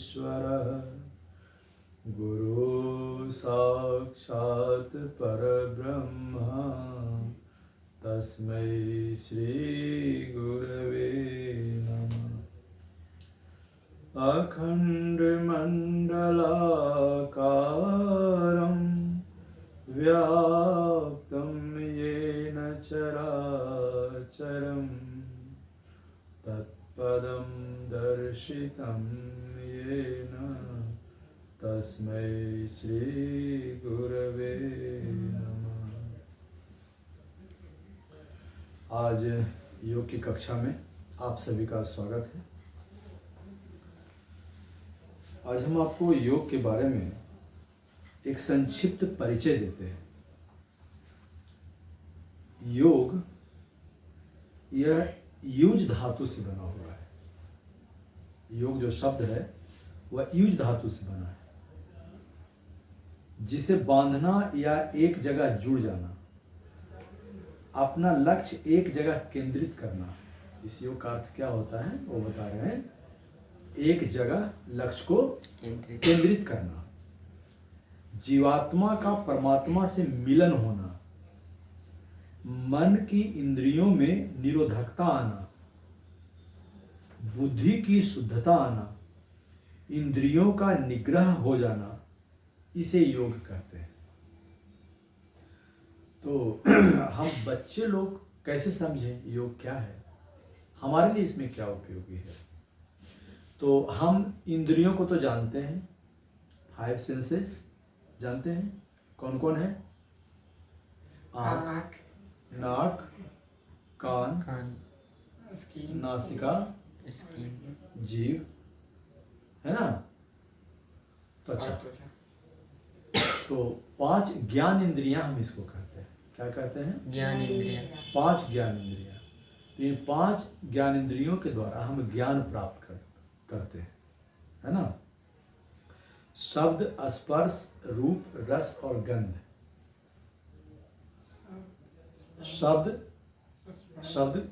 परमेश्वरः गुरु साक्षात् परब्रह्म तस्मै श्री गुरवे नमः। अखण्डमण्डलाकारं व्याप्तं येन चराचरं तत्पदं दर्शितं येन तस्मै श्री गुरवे नमः। आज योग की कक्षा में आप सभी का स्वागत है। आज हम आपको योग के बारे में एक संक्षिप्त परिचय देते हैं। योग यह युज धातु से बना हुआ है। योग जो शब्द है वह युज धातु से बना है, जिसे बांधना या एक जगह जुड़ जाना, अपना लक्ष्य एक जगह केंद्रित करना। इस योग का अर्थ क्या होता है वो बता रहे हैं। एक जगह लक्ष्य को केंद्रित करना, जीवात्मा का परमात्मा से मिलन होना, मन की इंद्रियों में निरोधकता आना, बुद्धि की शुद्धता आना, इंद्रियों का निग्रह हो जाना, इसे योग कहते हैं। तो हम बच्चे लोग कैसे समझें योग क्या है, हमारे लिए इसमें क्या उपयोगी है। तो हम इंद्रियों को तो जानते हैं, 5 सेंसेस जानते हैं। कौन कौन है? आँख, नाक, कान, नासिका, जीभ, है ना। तो अच्छा, तो 5 ज्ञान इंद्रियां हम इसको कहते हैं। क्या कहते हैं? ज्ञान इंद्रियां। 5 ज्ञान इंद्रियां। तो इन 5 ज्ञान इंद्रियों के द्वारा हम ज्ञान प्राप्त करते हैं, है ना। शब्द, स्पर्श, रूप, रस और गंध। शब्द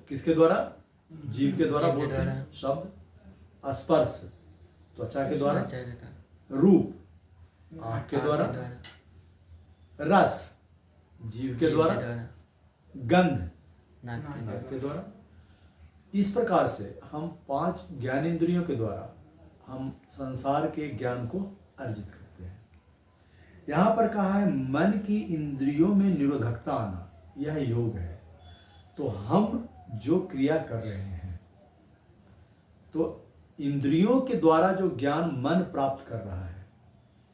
किसके द्वारा? जीव के द्वारा बोलते हैं शब्द। स्पर्श त्वचा के द्वारा, रूप आँख के द्वारा, रस जीव के द्वारा, गंध नाक के द्वारा। इस प्रकार से हम 5 ज्ञान इंद्रियों के द्वारा हम संसार के ज्ञान को अर्जित करते हैं। यहाँ पर कहा है मन की इंद्रियों में निरोधकता आना, यह योग है। तो हम जो क्रिया कर रहे हैं, तो इंद्रियों के द्वारा जो ज्ञान मन प्राप्त कर रहा है,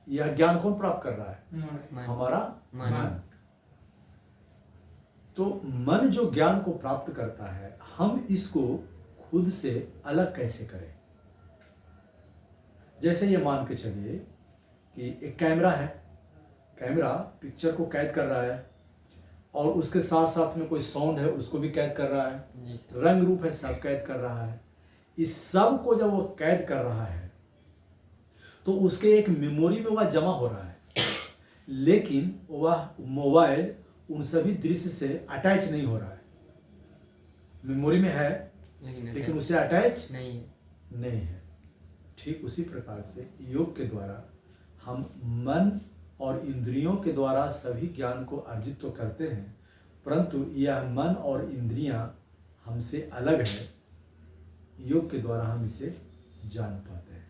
यह ज्ञान कौन प्राप्त कर रहा है? हमारा मन। तो मन जो ज्ञान को प्राप्त करता है, हम इसको खुद से अलग कैसे करें। जैसे ये मान के चलिए कि एक कैमरा है, कैमरा पिक्चर को कैद कर रहा है और उसके साथ साथ में कोई साउंड है उसको भी कैद कर रहा है, रंग रूप है सब कैद कर रहा है। इस सब को जब वो कैद कर रहा है तो उसके एक मेमोरी में वह जमा हो रहा है, लेकिन वह मोबाइल उन सभी दृश्य से अटैच नहीं हो रहा है। मेमोरी में है लेकिन उसे अटैच नहीं है। ठीक उसी प्रकार से योग के द्वारा हम मन और इंद्रियों के द्वारा सभी ज्ञान को अर्जित तो करते हैं, परंतु यह मन और इंद्रियां हमसे अलग है। योग के द्वारा हम इसे जान पाते हैं।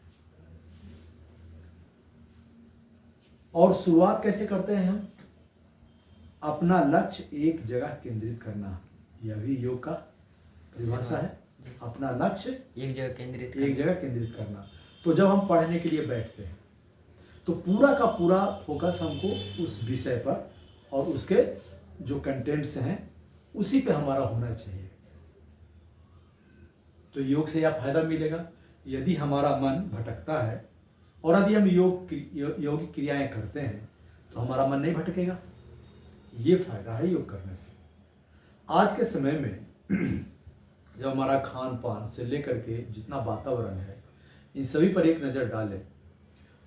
और शुरुआत कैसे करते हैं हम? अपना लक्ष्य एक जगह केंद्रित करना, यह भी योग का परिभाषा है। अपना लक्ष्य एक जगह केंद्रित करना। तो जब हम पढ़ने के लिए बैठते हैं तो पूरा का पूरा फोकस हमको उस विषय पर और उसके जो कंटेंट्स हैं उसी पे हमारा होना चाहिए। तो योग से यह फायदा मिलेगा। यदि हमारा मन भटकता है और यदि हम योगिक क्रियाएं करते हैं तो हमारा मन नहीं भटकेगा। ये फायदा है योग करने से। आज के समय में जब हमारा खान पान से लेकर के जितना वातावरण है, इन सभी पर एक नज़र डालें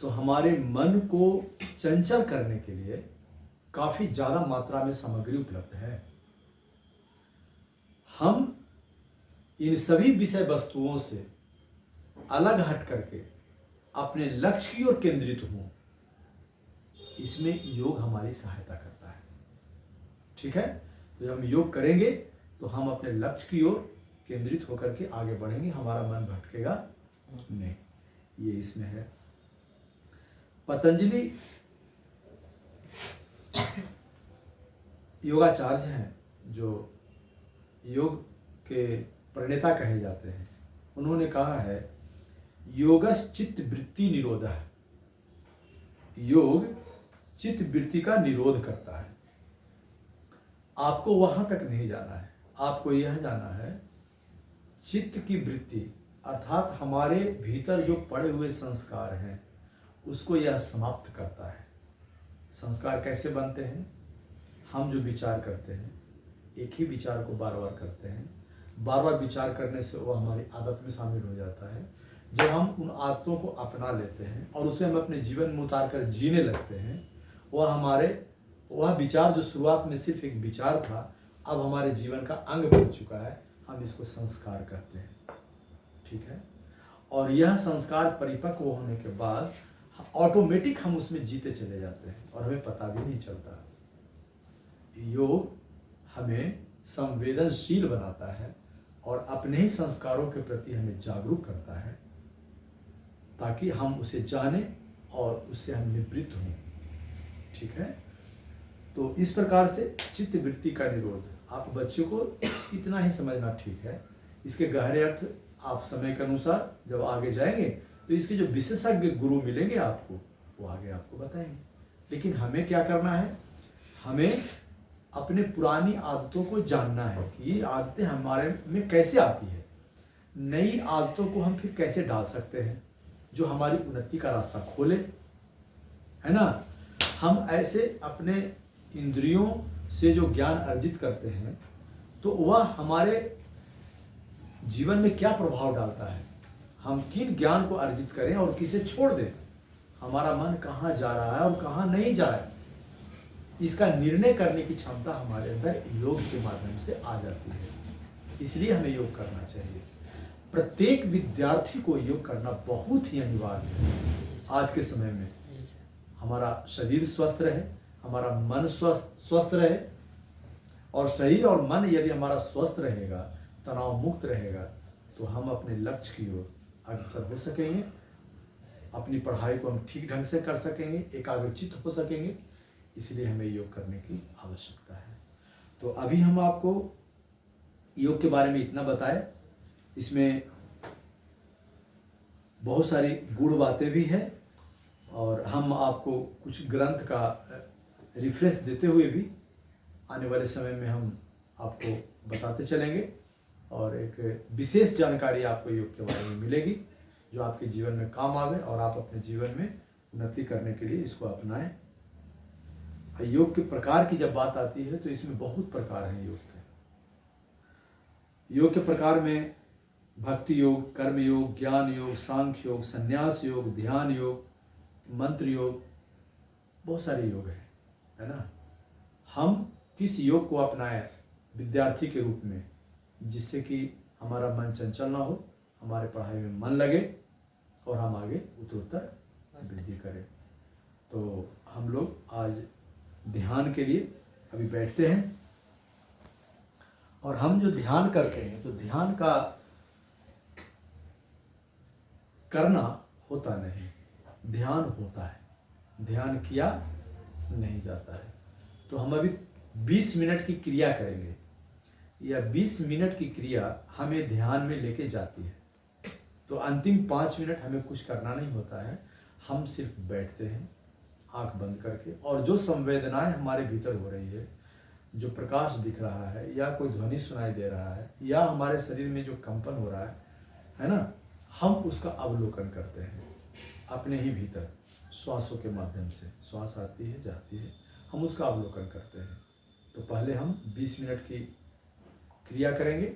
तो हमारे मन को चंचल करने के लिए काफ़ी ज़्यादा मात्रा में सामग्री उपलब्ध है। हम इन सभी विषय वस्तुओं से अलग हट करके अपने लक्ष्य की ओर केंद्रित हों, इसमें योग हमारी सहायता करता है। ठीक है, तो जब हम योग करेंगे तो हम अपने लक्ष्य की ओर केंद्रित होकर के आगे बढ़ेंगे, हमारा मन भटकेगा नहीं। ये इसमें है। पतंजलि योगाचार्य हैं, जो योग के प्रणेता कहे जाते हैं। उन्होंने कहा है, योगस् चित्त वृत्ति निरोधः। योग चित्त वृत्ति का निरोध करता है। आपको वहां तक नहीं जाना है, आपको यह जाना है चित्त की वृत्ति, अर्थात हमारे भीतर जो पड़े हुए संस्कार हैं उसको यह समाप्त करता है। संस्कार कैसे बनते हैं? हम जो विचार करते हैं, एक ही विचार को बार बार करते हैं, बार बार विचार करने से वो हमारी आदत में शामिल हो जाता है। जब हम उन आदतों को अपना लेते हैं और उसे हम अपने जीवन में उतार कर जीने लगते हैं, वह विचार जो शुरुआत में सिर्फ एक विचार था, अब हमारे जीवन का अंग बन चुका है। हम इसको संस्कार कहते हैं। ठीक है, और यह संस्कार परिपक्व होने के बाद ऑटोमेटिक हम उसमें जीते चले जाते हैं और हमें पता भी नहीं चलता। योग हमें संवेदनशील बनाता है और अपने ही संस्कारों के प्रति हमें जागरूक करता है, ताकि हम उसे जानें और उससे हम निवृत्त हों। ठीक है, तो इस प्रकार से चित्त वृत्ति का निरोध, आप बच्चों को इतना ही समझना ठीक है। इसके गहरे अर्थ आप समय के अनुसार जब आगे जाएंगे तो इसके जो विशेषज्ञ गुरु मिलेंगे आपको, वो आगे आपको बताएंगे। लेकिन हमें क्या करना है? हमें अपने पुरानी आदतों को जानना है कि ये आदतें हमारे में कैसे आती है, नई आदतों को हम फिर कैसे डाल सकते हैं जो हमारी उन्नति का रास्ता खोले, है ना। हम ऐसे अपने इंद्रियों से जो ज्ञान अर्जित करते हैं तो वह हमारे जीवन में क्या प्रभाव डालता है, हम किन ज्ञान को अर्जित करें और किसे छोड़ दें, हमारा मन कहाँ जा रहा है और कहाँ नहीं जा रहा है, इसका निर्णय करने की क्षमता हमारे अंदर योग के माध्यम से आ जाती है। इसलिए हमें योग करना चाहिए। प्रत्येक विद्यार्थी को योग करना बहुत ही अनिवार्य है आज के समय में। हमारा शरीर स्वस्थ रहे, हमारा मन स्वस्थ रहे, और शरीर और मन यदि हमारा स्वस्थ रहेगा, तनाव मुक्त रहेगा, तो हम अपने लक्ष्य की ओर अग्रसर हो सकेंगे, अपनी पढ़ाई को हम ठीक ढंग से कर सकेंगे, एकाग्रचित्त हो सकेंगे। इसलिए हमें योग करने की आवश्यकता है। तो अभी हम आपको योग के बारे में इतना बताए, इसमें बहुत सारी गूढ़ बातें भी हैं और हम आपको कुछ ग्रंथ का रिफरेंस देते हुए भी आने वाले समय में हम आपको बताते चलेंगे और एक विशेष जानकारी आपको योग के बारे में मिलेगी जो आपके जीवन में काम आवे और आप अपने जीवन में उन्नति करने के लिए इसको अपनाएं। योग के प्रकार की जब बात आती है तो इसमें बहुत प्रकार हैं योग के। योग के प्रकार में भक्ति योग, कर्म योग, ज्ञान योग, सांख्य योग, संन्यास योग, ध्यान योग, मंत्र योग, बहुत सारे योग हैं, है ना। हम किस योग को अपनाएं विद्यार्थी के रूप में, जिससे कि हमारा मन चंचल ना हो, हमारे पढ़ाई में मन लगे और हम आगे उत्तरोत्तर वृद्धि करें। तो हम लोग आज ध्यान के लिए अभी बैठते हैं और हम जो ध्यान करते हैं तो ध्यान का करना होता नहीं, ध्यान होता है, ध्यान किया नहीं जाता है। तो हम अभी 20 मिनट की क्रिया करेंगे। यह 20 मिनट की क्रिया हमें ध्यान में लेके जाती है। तो अंतिम 5 मिनट हमें कुछ करना नहीं होता है, हम सिर्फ बैठते हैं आंख बंद करके, और जो संवेदनाएं हमारे भीतर हो रही है, जो प्रकाश दिख रहा है या कोई ध्वनि सुनाई दे रहा है या हमारे शरीर में जो कंपन हो रहा है ना, हम उसका अवलोकन करते हैं अपने ही भीतर श्वासों के माध्यम से। श्वास आती है जाती है, हम उसका अवलोकन करते हैं। तो पहले हम 20 मिनट की क्रिया करेंगे,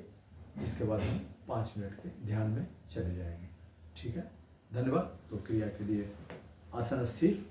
इसके बाद हम 5 मिनट के ध्यान में चले जाएंगे। ठीक है, धन्यवाद। तो क्रिया के लिए आसन स्थिर,